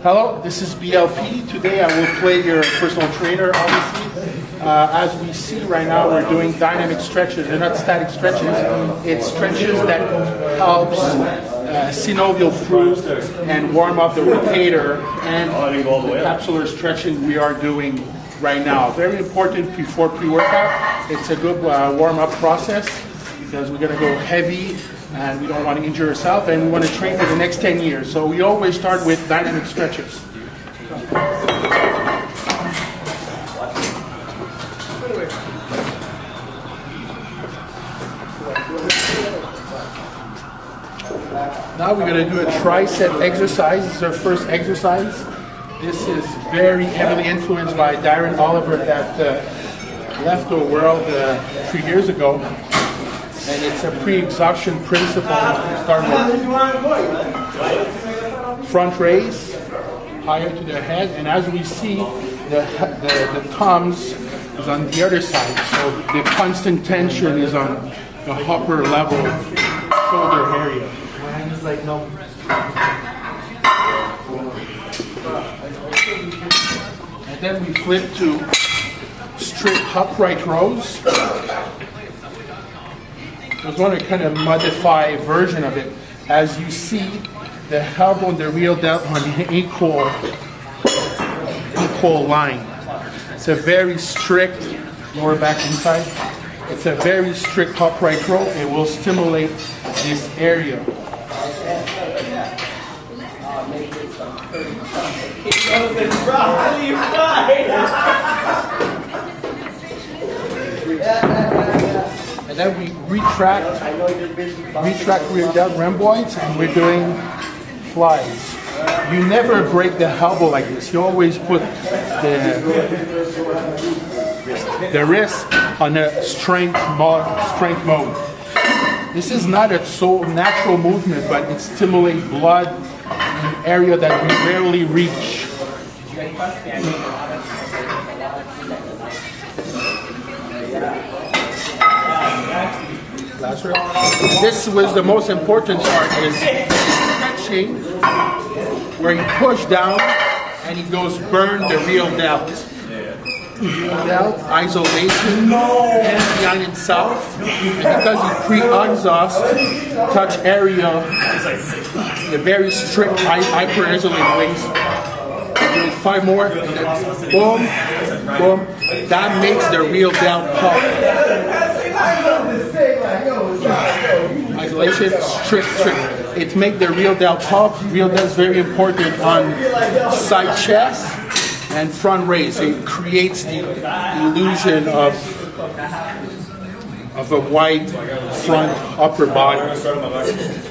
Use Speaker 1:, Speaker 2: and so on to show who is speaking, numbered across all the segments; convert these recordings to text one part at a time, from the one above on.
Speaker 1: Hello, this is BLP. Today I will play your personal trainer, obviously. As we see right now, we're doing dynamic stretches. They're not static stretches. It's stretches that helps synovial fluid and warm up the rotator and the capsular stretching we are doing right now. Very important before pre-workout. It's a good warm-up process because we're going to go heavy and we don't want to injure ourselves and we want to train for the next 10 years. So we always start with dynamic stretches. Now we're going to do a tricep exercise. This is our first exercise. This is very heavily influenced by Darren Oliver that left the world 3 years ago. And it's a pre-exhaustion principle. Start with front raise, higher to the head, and as we see, the thumbs is on the other side. So the constant tension is on the upper level shoulder area.
Speaker 2: My hand is like no.
Speaker 1: And then we flip to straight upright rows. I was going to kind of modify a version of it. As you see, the elbow and the real delt on an equal line. It's a very strict lower back inside. It's a very strict upright row. It will stimulate this area. And then we retract rear delt rhomboids, and we're doing flies. You never break the elbow like this. You always put the wrist on a strength mode. This is not a so natural movement, but it stimulates blood in an area that we rarely reach. This was the most important part, is stretching, where you push down and it goes burn the real delt. Real delt, isolation, and behind itself, and because you pre-exhaust, touch area, the very strict hyper-isolated waist. 5 more, boom, boom. That makes the real delt pop. Isolation, strict. It makes the real delt pop. Real delt is very important on side chest and front raise. It creates the illusion of a wide front upper body.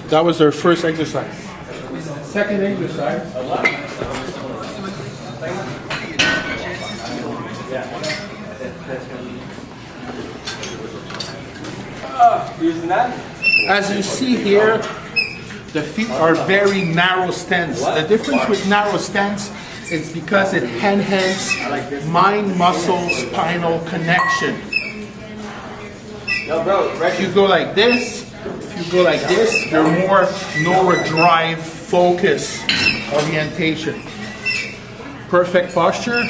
Speaker 1: That was our first exercise. Second exercise. As you see here, the feet are very narrow stance. The difference with narrow stance is because it enhances mind-muscle spinal connection. If you go like this, you're more lower drive focus orientation. Perfect posture.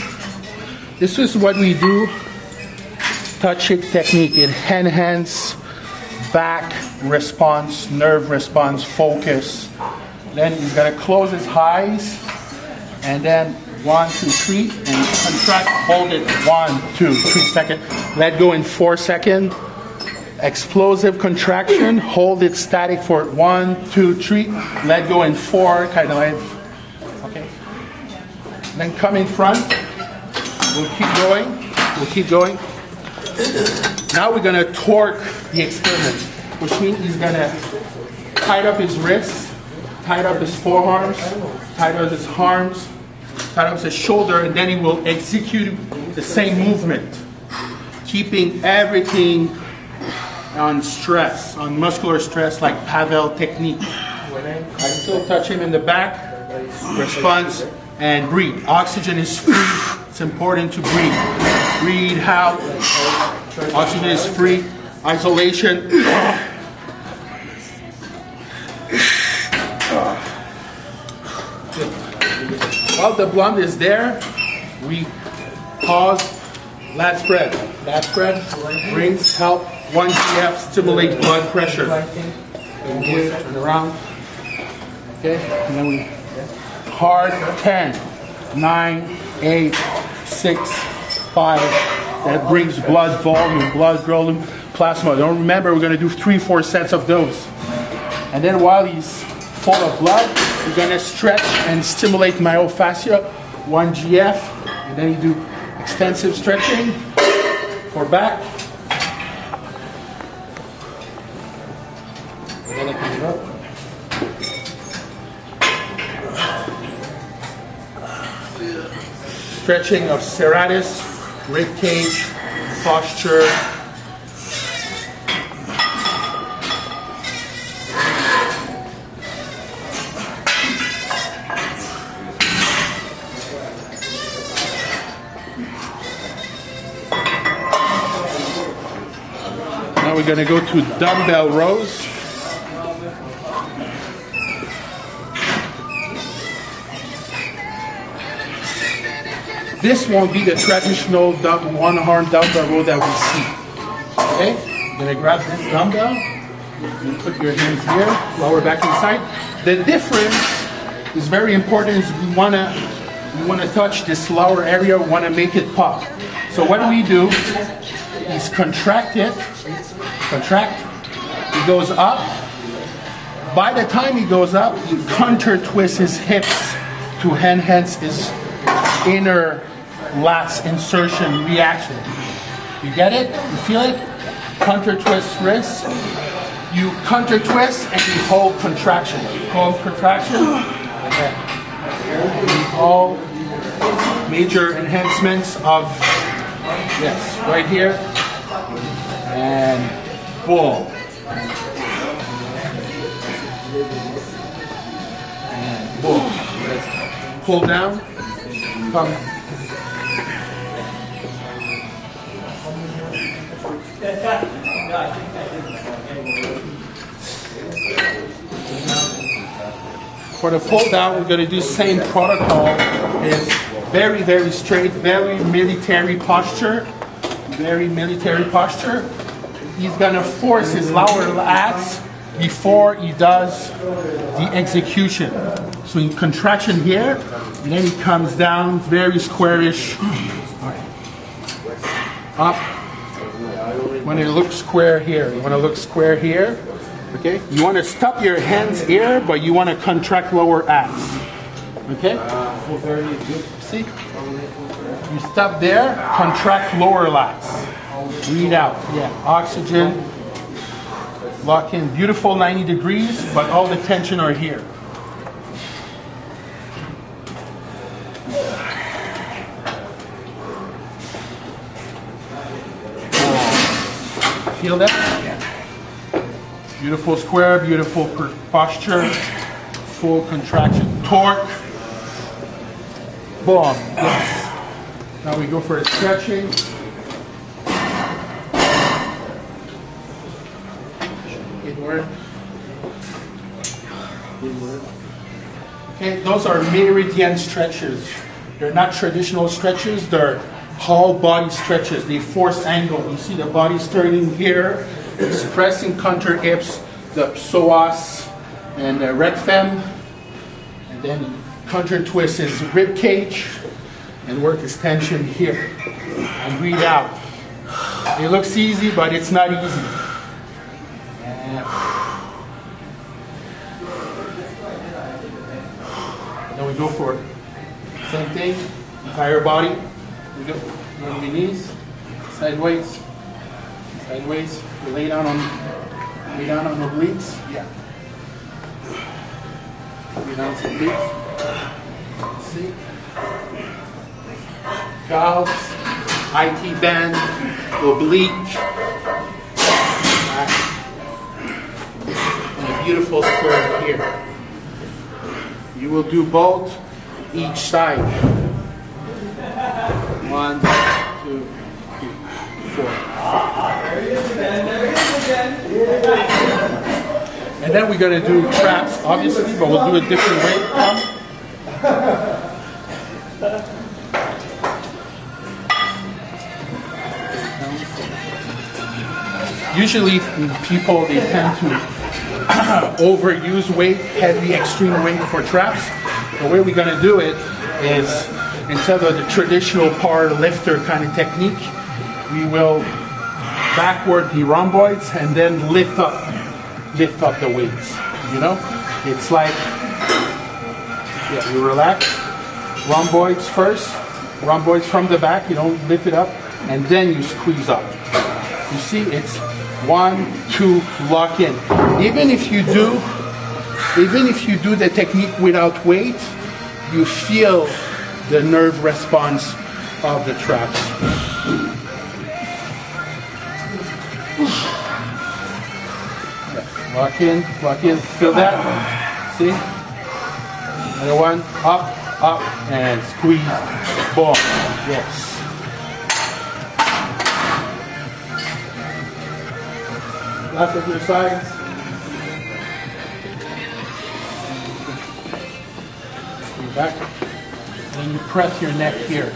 Speaker 1: This is what we do. Touch it technique. It enhances back response, nerve response, focus. Then he's got to close his eyes, and then 1, 2, 3, and contract, hold it, 1, 2, 3 seconds. Let go in 4 seconds. Explosive contraction, hold it static for 1, 2, 3. Let go in 4, kind of like, okay. Then come in front. We'll keep going. Now we're going to torque the experiment, which means he's going to tighten up his wrists, tighten up his forearms, tighten up his arms, tighten up his shoulder, and then he will execute the same movement, keeping everything on stress, on muscular stress, like Pavel technique. I still touch him in the back, response, and breathe. Oxygen is free. It's important to breathe. Breathe out. Oxygen is free. Isolation. While the blood is there, we pause. Lat spread. Lat spread brings help 1 GF, stimulate blood pressure. Turn around. Okay, and then we hard 10, 9, 8, 6, 5. That brings blood volume, plasma. Don't remember, we're going to do 3-4 sets of those. And then while he's full of blood, we're going to stretch and stimulate myofascia, 1 GF. And then you do extensive stretching for back. And then I come it up. Stretching of serratus, rib cage, posture. Now we're going to go to dumbbell rows. This won't be the traditional one-arm dumbbell row that we see. Okay? You're going to grab this dumbbell, and put your hands here, lower back inside. The difference is very important is we want to touch this lower area, we want to make it pop. So what we do is contract it, he goes up. By the time he goes up, he counter twists his hips to enhance his inner lats insertion reaction. You get it? You feel it? Counter twist wrist. You counter twist and you hold contraction. Hold contraction. Okay. All major enhancements of, yes, right here. And boom. And boom. Let's pull down. Come. For the pull down, we're going to do same protocol. It's very, very straight, very military posture. Very military posture. He's going to force his lower lats before he does the execution. So in contraction here, and then he comes down, very squarish. Up. You want to look square here. You want to look square here. Okay? You want to stop your hands here, but you want to contract lower abs. Okay? See? You stop there, contract lower lats. Breathe out. Yeah. Oxygen. Lock in. Beautiful 90 degrees, but all the tension are here. Feel that? Yeah. Beautiful square, beautiful posture, full contraction, torque. Boom. Yes. Now we go for a stretching. Inward. Inward. Okay, those are meridian stretches. They're not traditional stretches, they're whole body stretches. They force angle. You see the body's turning here. It's pressing counter hips, the psoas and the rectum. And then counter twist his rib cage and work his tension here. And breathe out. It looks easy, but it's not easy. And then we go for it. Same thing, entire body. We go on the knees, sideways, sideways. We lay down on obliques. Yeah. Lay down some obliques. See? Calves, IT band, oblique. And a beautiful square here. You will do both each side. 1, 2, 3, 4, 5. And then we're going to do traps, obviously, but we'll do it a different way. Usually people, they tend to overuse weight, heavy extreme weight for traps. The way we're going to do it is, instead of the traditional power lifter kind of technique, we will backward the rhomboids and then lift up the weights. You know, it's like, yeah, you relax, rhomboids first, rhomboids from the back, you don't lift it up, and then you squeeze up. You see, it's 1, 2, lock in. Even if you do the technique without weight, you feel the nerve response of the traps. Lock in, feel that? See? Another one, up, and squeeze, boom, yes. Last exercise. Back. And you press your neck here.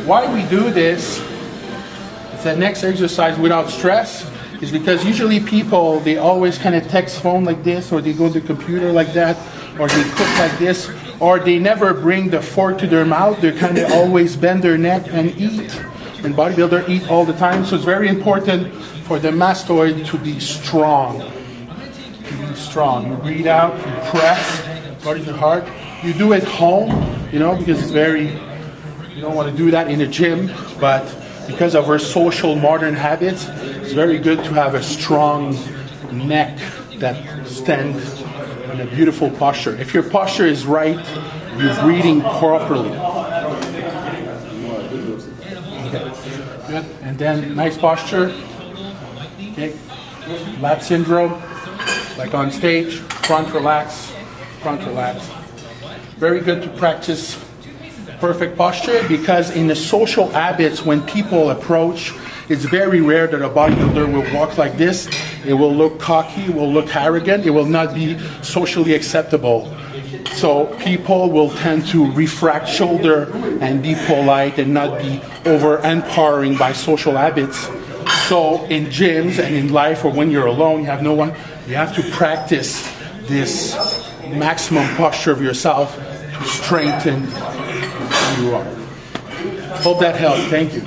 Speaker 1: Why we do this, it's the next exercise without stress, is because usually people, they always kind of text phone like this, or they go to the computer like that, or they cook like this, or they never bring the fork to their mouth. They kind of always bend their neck and eat. And bodybuilders eat all the time, so it's very important for the mastoid to be strong. You breathe out, you press, go to your heart. You do it home, you know, because it's very, you don't want to do that in a gym, but because of our social modern habits, it's very good to have a strong neck that stands in a beautiful posture. If your posture is right, you're breathing properly. Okay. Good. And then nice posture. Okay. Lat syndrome, like on stage, front relax, front relax. Very good to practice perfect posture, because in the social habits, when people approach, it's very rare that a bodybuilder will walk like this. It will look cocky, it will look arrogant, it will not be socially acceptable. So people will tend to refract shoulder and be polite and not be over empowering by social habits. So in gyms and in life, or when you're alone, you have no one, you have to practice this maximum posture of yourself to strengthen who you are. Hope that helped. Thank you.